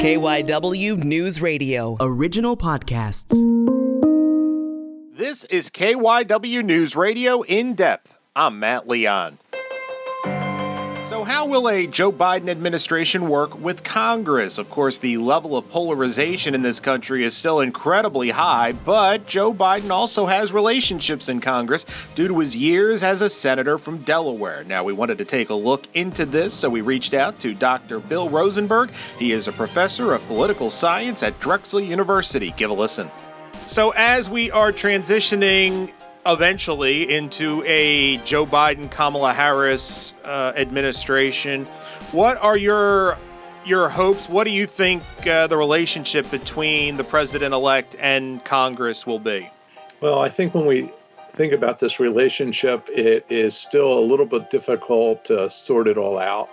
KYW Newsradio. Original podcasts. This is KYW Newsradio In Depth. I'm Matt Leon. So how will a Joe Biden administration work with Congress? Of course, the level of polarization in this country is still incredibly high, but Joe Biden also has relationships in Congress due to his years as a senator from Delaware. Now, we wanted to take a look into this, so we reached out to Dr. Bill Rosenberg. He is a professor of political science at Drexel University. Give a listen. So as we are transitioning eventually into a Joe Biden, Kamala Harris administration, what are your hopes? What do you think the relationship between the president-elect and Congress will be? Well, I think when we think about this relationship, it is still a little bit difficult to sort it all out,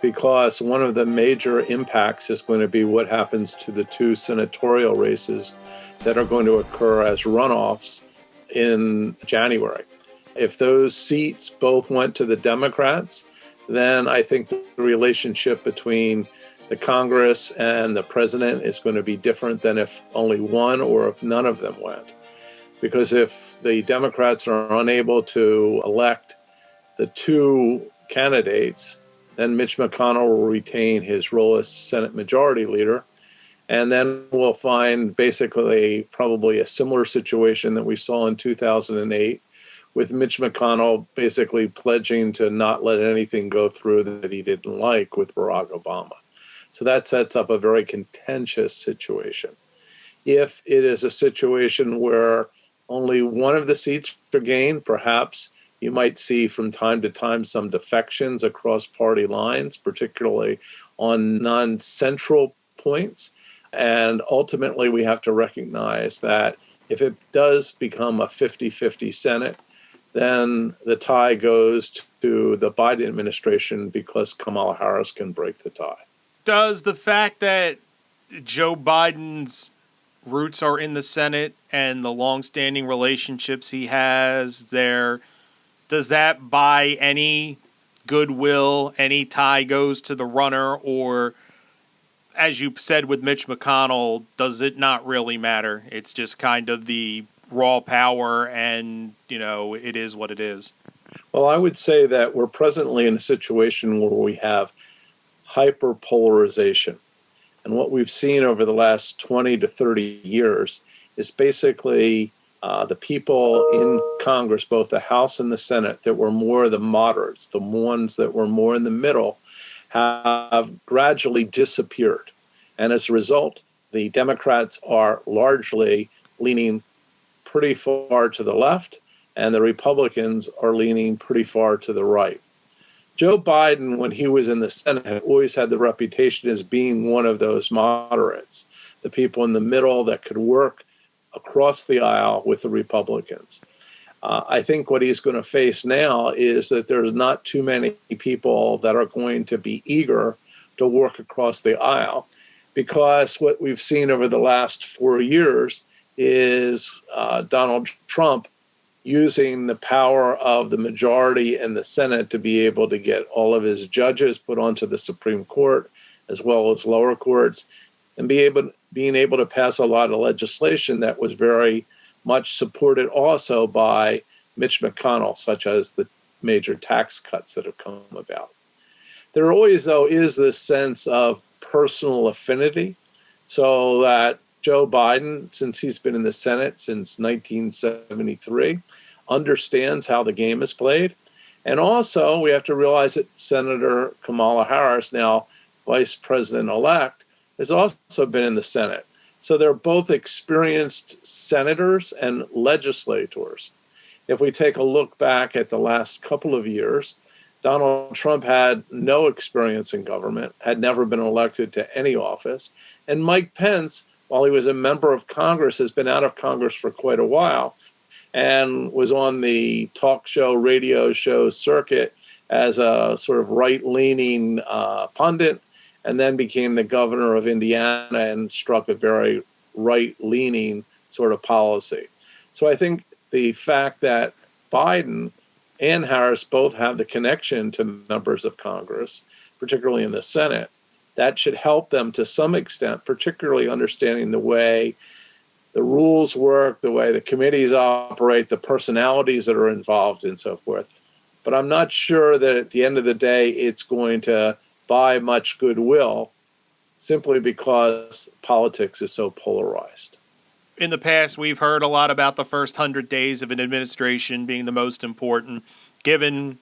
because one of the major impacts is going to be what happens to the two senatorial races that are going to occur as runoffs in January. If those seats both went to the Democrats, then I think the relationship between the Congress and the president is going to be different than if only one or if none of them went. Because if the Democrats are unable to elect the two candidates, then Mitch McConnell will retain his role as Senate Majority Leader. And then we'll find basically probably a similar situation that we saw in 2008, with Mitch McConnell basically pledging to not let anything go through that he didn't like with Barack Obama. So that sets up a very contentious situation. If it is a situation where only one of the seats are gained, perhaps you might see from time to time some defections across party lines, particularly on non-central points. And ultimately, we have to recognize that if it does become a 50-50 Senate, then the tie goes to the Biden administration because Kamala Harris can break the tie. Does the fact that Joe Biden's roots are in the Senate and the longstanding relationships he has there, does that buy any goodwill, any tie goes to the runner, or as you said with Mitch McConnell, does it not really matter? It's just kind of the raw power and, it is what it is. Well, I would say that we're presently in a situation where we have hyperpolarization. And what we've seen over the last 20 to 30 years is basically the people in Congress, both the House and the Senate, that were more the moderates, the ones that were more in the middle, have gradually disappeared. And as a result, the Democrats are largely leaning pretty far to the left, and the Republicans are leaning pretty far to the right. Joe Biden, when he was in the Senate, had always had the reputation as being one of those moderates, the people in the middle that could work across the aisle with the Republicans. I think what he's going to face now is that there's not too many people that are going to be eager to work across the aisle, because what we've seen over the last 4 years is Donald Trump using the power of the majority in the Senate to be able to get all of his judges put onto the Supreme Court, as well as lower courts, and being able to pass a lot of legislation that was very much supported also by Mitch McConnell, such as the major tax cuts that have come about. There always, though, is this sense of personal affinity, so that Joe Biden, since he's been in the Senate since 1973, understands how the game is played. And also, we have to realize that Senator Kamala Harris, now Vice President-elect, has also been in the Senate. So they're both experienced senators and legislators. If we take a look back at the last couple of years, Donald Trump had no experience in government, had never been elected to any office. And Mike Pence, while he was a member of Congress, has been out of Congress for quite a while and was on the talk show, radio show circuit as a sort of right-leaning pundit, and then became the governor of Indiana and struck a very right-leaning sort of policy. So I think the fact that Biden and Harris both have the connection to members of Congress, particularly in the Senate, that should help them to some extent, particularly understanding the way the rules work, the way the committees operate, the personalities that are involved, and so forth. But I'm not sure that at the end of the day, it's going to buy much goodwill simply because politics is so polarized. In the past, we've heard a lot about the first 100 days of an administration being the most important. Given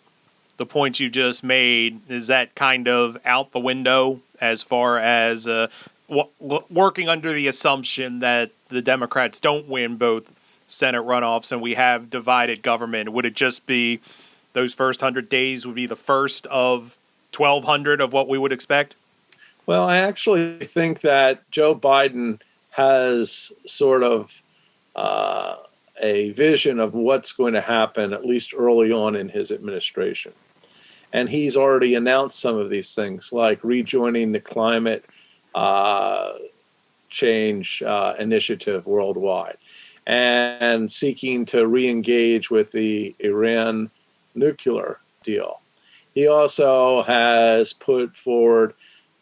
the points you just made, is that kind of out the window as far as working under the assumption that the Democrats don't win both Senate runoffs and we have divided government? Would it just be those first 100 days would be the first of 1,200 of what we would expect? Well, I actually think that Joe Biden has sort of a vision of what's going to happen, at least early on in his administration. And he's already announced some of these things, like rejoining the climate change initiative worldwide and seeking to re-engage with the Iran nuclear deal. He also has put forward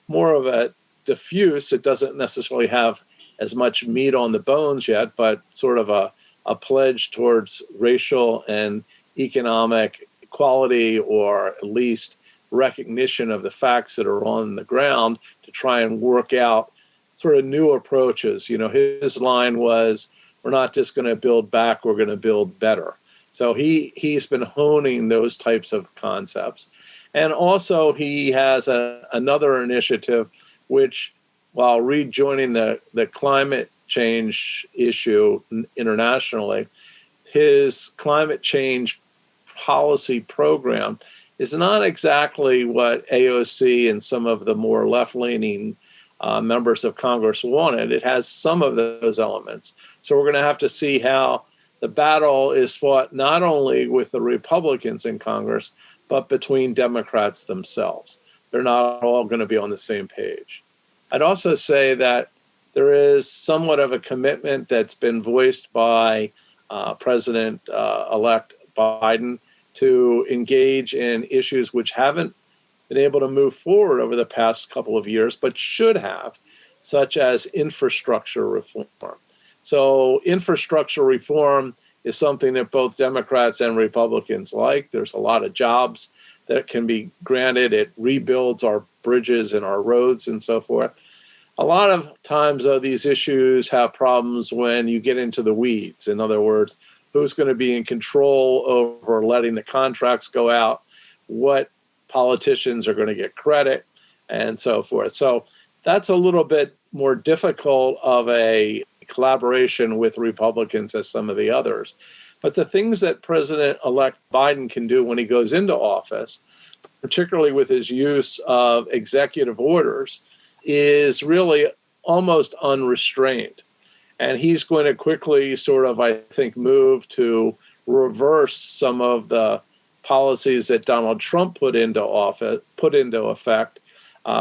more of a diffuse, it doesn't necessarily have as much meat on the bones yet, but sort of a pledge towards racial and economic equality, or at least recognition of the facts that are on the ground to try and work out sort of new approaches. You know, his line was, we're not just going to build back, we're going to build better. So he's been honing those types of concepts. And also he has another initiative, which, while rejoining the climate change issue internationally, his climate change policy program is not exactly what AOC and some of the more left-leaning members of Congress wanted. It has some of those elements. So we're going to have to see how the battle is fought not only with the Republicans in Congress, but between Democrats themselves. They're not all going to be on the same page. I'd also say that there is somewhat of a commitment that's been voiced by President-elect Biden to engage in issues which haven't been able to move forward over the past couple of years, but should have, such as infrastructure reform. So infrastructure reform is something that both Democrats and Republicans like. There's a lot of jobs that can be granted. It rebuilds our bridges and our roads and so forth. A lot of times, though, these issues have problems when you get into the weeds. In other words, who's going to be in control over letting the contracts go out, what politicians are going to get credit, and so forth. So that's a little bit more difficult of a collaboration with Republicans as some of the others. But the things that President-elect Biden can do when he goes into office, particularly with his use of executive orders, is really almost unrestrained. And he's going to quickly sort of, I think, move to reverse some of the policies that Donald Trump put into effect,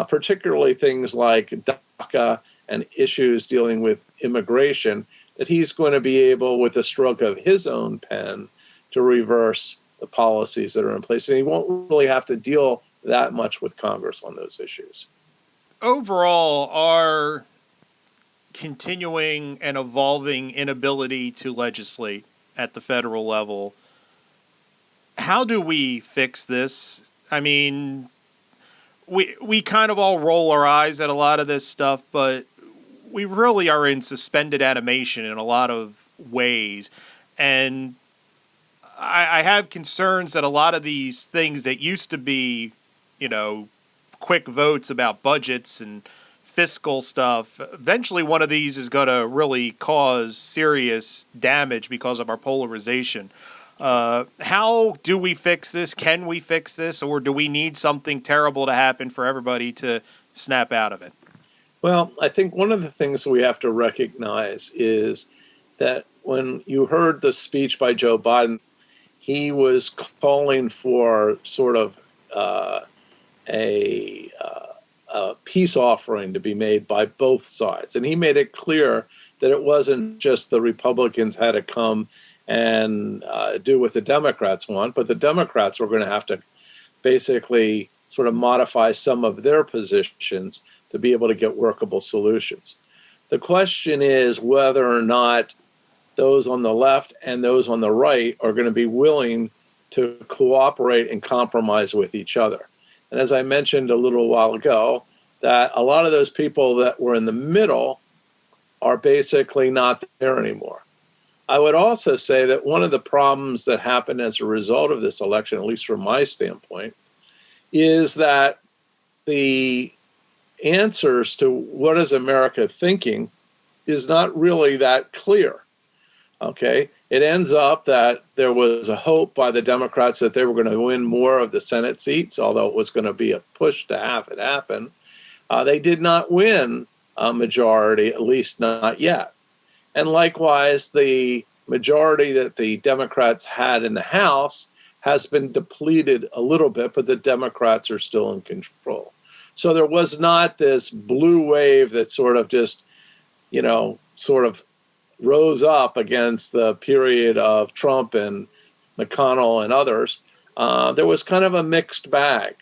particularly things like DACA and issues dealing with immigration, that he's going to be able, with a stroke of his own pen, to reverse the policies that are in place. And he won't really have to deal that much with Congress on those issues. Overall, our continuing and evolving inability to legislate at the federal level, how do we fix this? I mean, we kind of all roll our eyes at a lot of this stuff, but we really are in suspended animation in a lot of ways. And I have concerns that a lot of these things that used to be, you know, quick votes about budgets and fiscal stuff, eventually one of these is going to really cause serious damage because of our polarization. How do we fix this? Can we fix this? Or do we need something terrible to happen for everybody to snap out of it? Well, I think one of the things we have to recognize is that when you heard the speech by Joe Biden, he was calling for sort of a peace offering to be made by both sides. And he made it clear that it wasn't just the Republicans had to come and do what the Democrats want, but the Democrats were going to have to basically sort of modify some of their positions to be able to get workable solutions. The question is whether or not those on the left and those on the right are going to be willing to cooperate and compromise with each other. And as I mentioned a little while ago, that a lot of those people that were in the middle are basically not there anymore. I would also say that one of the problems that happened as a result of this election, at least from my standpoint, is that the answers to what is America thinking is not really that clear. Okay, it ends up that there was a hope by the Democrats that they were going to win more of the Senate seats, although it was going to be a push to have it happen. They did not win a majority, at least not yet. And likewise, the majority that the Democrats had in the House has been depleted a little bit, but the Democrats are still in control. So there was not this blue wave that sort of just, sort of rose up against the period of Trump and McConnell and others. There was kind of a mixed bag.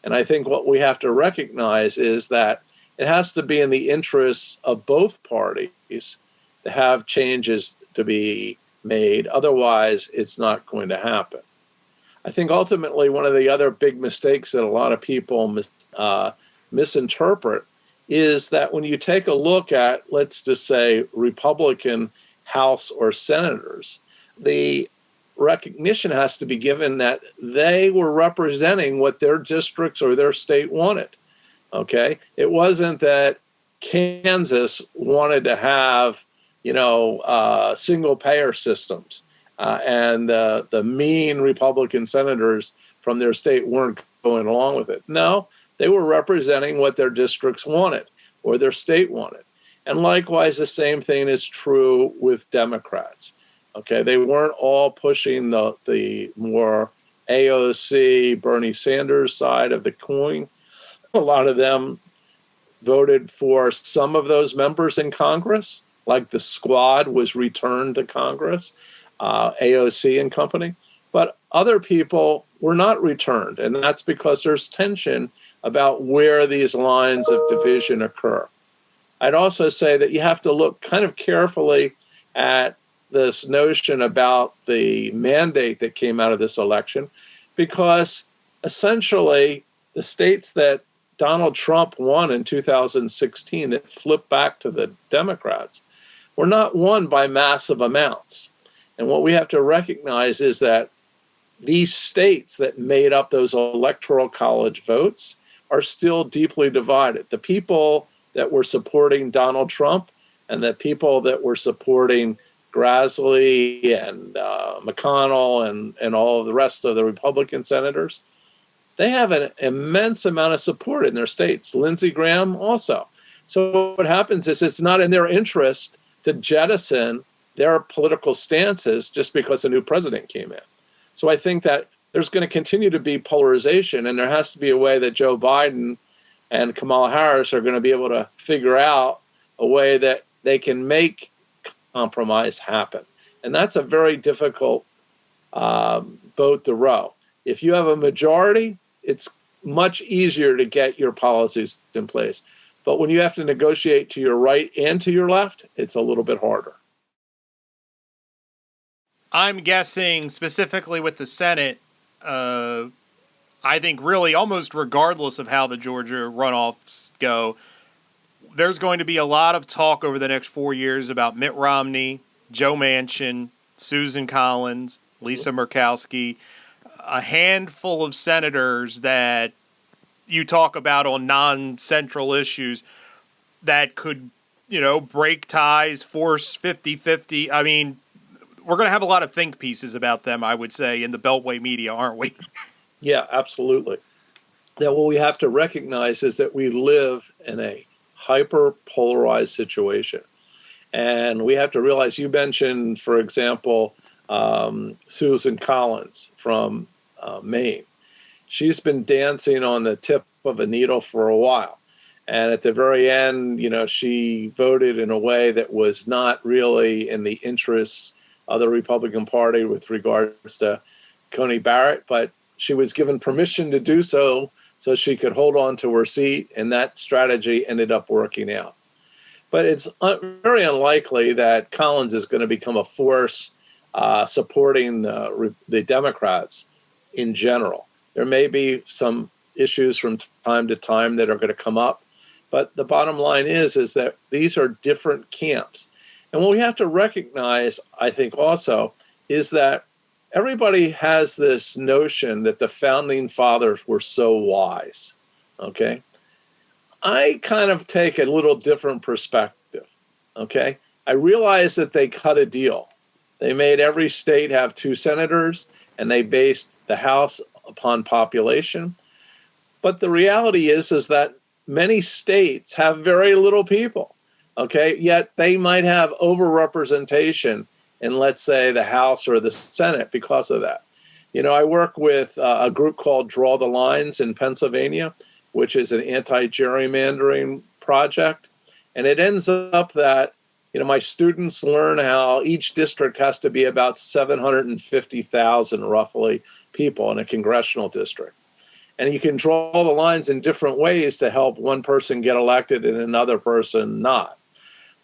And I think what we have to recognize is that it has to be in the interests of both parties to have changes to be made. Otherwise, it's not going to happen. I think ultimately one of the other big mistakes that a lot of people misinterpret is that when you take a look at, let's just say, Republican House or senators, the recognition has to be given that they were representing what their districts or their state wanted. Okay, it wasn't that Kansas wanted to have, single payer systems, and the mean Republican senators from their state weren't going along with it. No, they were representing what their districts wanted or their state wanted. And likewise, the same thing is true with Democrats. Okay, they weren't all pushing the more AOC, Bernie Sanders side of the coin. A lot of them voted for some of those members in Congress, like the Squad was returned to Congress, AOC and company. But other people were not returned, and that's because there's tension about where these lines of division occur. I'd also say that you have to look kind of carefully at this notion about the mandate that came out of this election, because essentially the states that Donald Trump won in 2016 that flipped back to the Democrats were not won by massive amounts. And what we have to recognize is that these states that made up those electoral college votes are still deeply divided. The people that were supporting Donald Trump and the people that were supporting Grassley and McConnell and all of the rest of the Republican senators, they have an immense amount of support in their states. Lindsey Graham also. So what happens is it's not in their interest to jettison their political stances just because a new president came in. So I think that there's going to continue to be polarization, and there has to be a way that Joe Biden and Kamala Harris are going to be able to figure out a way that they can make compromise happen. And that's a very difficult boat to row. If you have a majority, it's much easier to get your policies in place. But when you have to negotiate to your right and to your left, it's a little bit harder. I'm guessing specifically with the Senate, I think really almost regardless of how the Georgia runoffs go, there's going to be a lot of talk over the next 4 years about Mitt Romney, Joe Manchin, Susan Collins, Lisa Murkowski, a handful of senators that you talk about on non-central issues that could, break ties, force 50-50. I mean, we're going to have a lot of think pieces about them, I would say, in the Beltway media, aren't we? Yeah, absolutely. Now, what we have to recognize is that we live in a hyper-polarized situation. And we have to realize, you mentioned, for example, Susan Collins from Maine. She's been dancing on the tip of a needle for a while. And at the very end, she voted in a way that was not really in the interests of the Republican Party with regards to Coney Barrett, but she was given permission to do so so she could hold on to her seat, and that strategy ended up working out. But it's very unlikely that Collins is going to become a force supporting the Democrats in general. There may be some issues from time to time that are going to come up, but the bottom line is that these are different camps. And what we have to recognize, I think also, is that everybody has this notion that the founding fathers were so wise, okay? I kind of take a little different perspective, okay? I realize that they cut a deal. They made every state have 2 senators, and they based the House upon population. But the reality is that many states have very little people, okay? Yet they might have overrepresentation in, let's say, the House or the Senate because of that. You know, I work with a group called Draw the Lines in Pennsylvania, which is an anti-gerrymandering project. And it ends up that, you know, my students learn how each district has to be about 750,000 roughly people in a congressional district. And you can draw the lines in different ways to help one person get elected and another person not.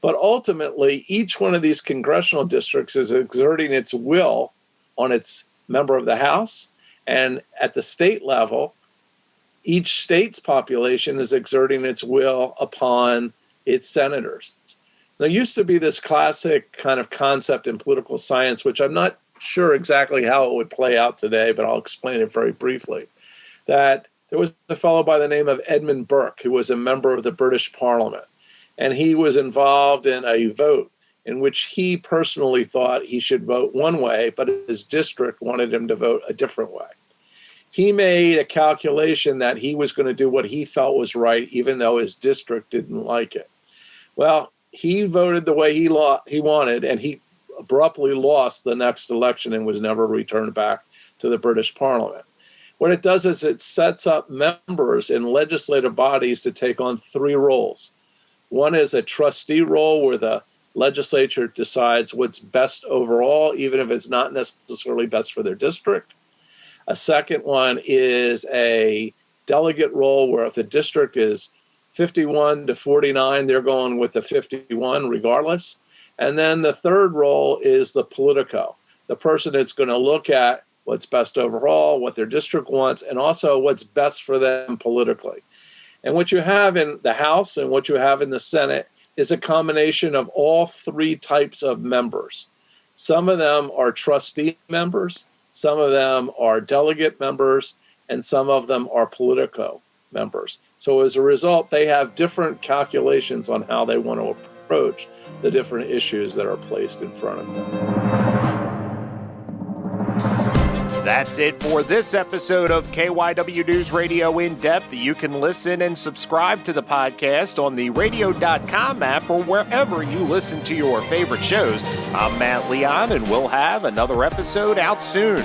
But ultimately, each one of these congressional districts is exerting its will on its member of the House. And at the state level, each state's population is exerting its will upon its senators. There used to be this classic kind of concept in political science, which I'm not sure exactly how it would play out today, but I'll explain it very briefly, that there was a fellow by the name of Edmund Burke, who was a member of the British Parliament. And he was involved in a vote in which he personally thought he should vote one way, but his district wanted him to vote a different way. He made a calculation that he was going to do what he felt was right, even though his district didn't like it. Well, he voted the way he wanted, and he abruptly lost the next election and was never returned back to the British Parliament. What it does is it sets up members in legislative bodies to take on 3 roles. One is a trustee role where the legislature decides what's best overall, even if it's not necessarily best for their district. A second one is a delegate role where if the district is 51 to 49, they're going with the 51 regardless. And then the third role is the politico, the person that's going to look at what's best overall, what their district wants, and also what's best for them politically. And what you have in the House and what you have in the Senate is a combination of all 3 types of members. Some of them are trustee members, some of them are delegate members, and some of them are politico members. So as a result, they have different calculations on how they want to approach the different issues that are placed in front of them. That's it for this episode of KYW News Radio In Depth. You can listen and subscribe to the podcast on the radio.com app or wherever you listen to your favorite shows. I'm Matt Leon, and we'll have another episode out soon.